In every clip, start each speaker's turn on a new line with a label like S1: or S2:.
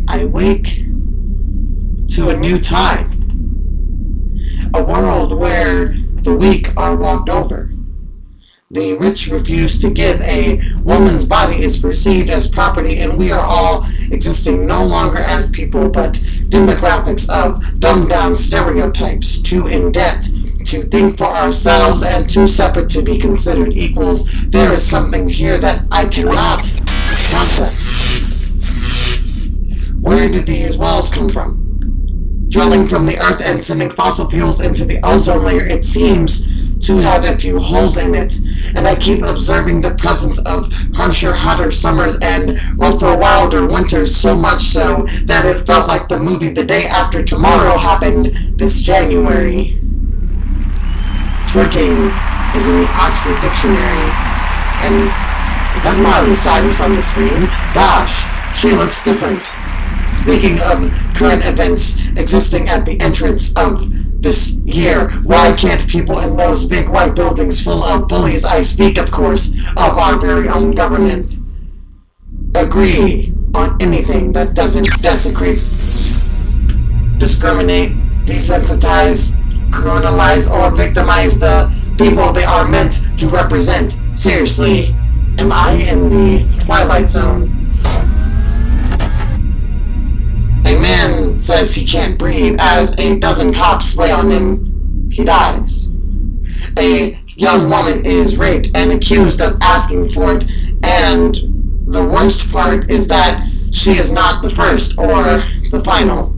S1: I wake to a new time. A world where the weak are walked over. The rich refuse to give. A woman's body is perceived as property, and we are all existing no longer as people, but demographics of dumbed-down stereotypes, too in debt to think for ourselves and too separate to be considered equals. There is something here that I cannot process. Where do these walls come from? Drilling from the earth and sending fossil fuels into the ozone layer, it seems to have a few holes in it, and I keep observing the presence of harsher, hotter summers and rougher, wilder winters, so much so that it felt like the movie The Day After Tomorrow happened this January. Twerking is in the Oxford Dictionary, and is that Miley Cyrus on the screen? Gosh, she looks different. Speaking of current events existing at the entrance of this year, why can't people in those big white buildings full of bullies, I speak of course of our very own government, agree on anything that doesn't desecrate, discriminate, desensitize, criminalize, or victimize the people they are meant to represent? Seriously, am I in the Twilight Zone? A man says he can't breathe as a dozen cops lay on him. He dies. A young woman is raped and accused of asking for it, and the worst part is that she is not the first or the final.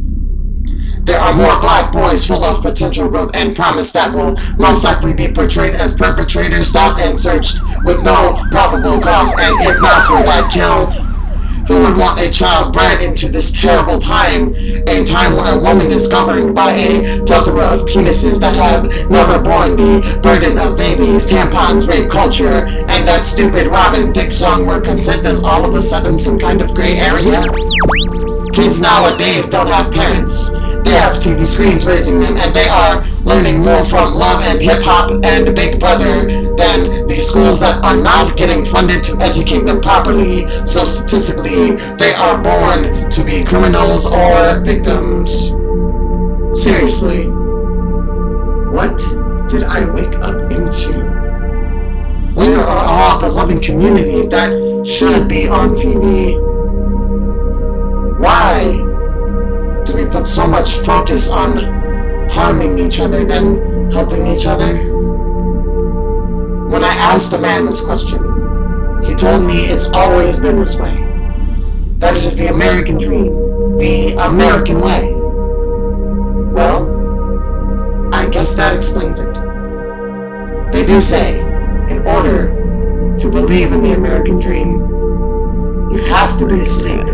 S1: There are more black boys full of potential growth and promise that will most likely be portrayed as perpetrators, stopped and searched with no probable cause, and if not for that, killed. Who would want a child bred into this terrible time, a time where a woman is governed by a plethora of penises that have never borne the burden of babies, tampons, rape culture, and that stupid Robin Thicke song where consent is all of a sudden some kind of gray area? Kids nowadays don't have parents. They have TV screens raising them, and they are learning more from Love and Hip Hop and Big Brother than the schools that are not getting funded to educate them properly. So statistically, they are born to be criminals or victims. Seriously, what did I wake up into? Where are all the loving communities that should be on TV? Why do we put so much focus on harming each other than helping each other? When I asked a man this question, he told me it's always been this way. That it is the American dream, the American way. Well, I guess that explains it. They do say, in order to believe in the American dream, you have to be asleep.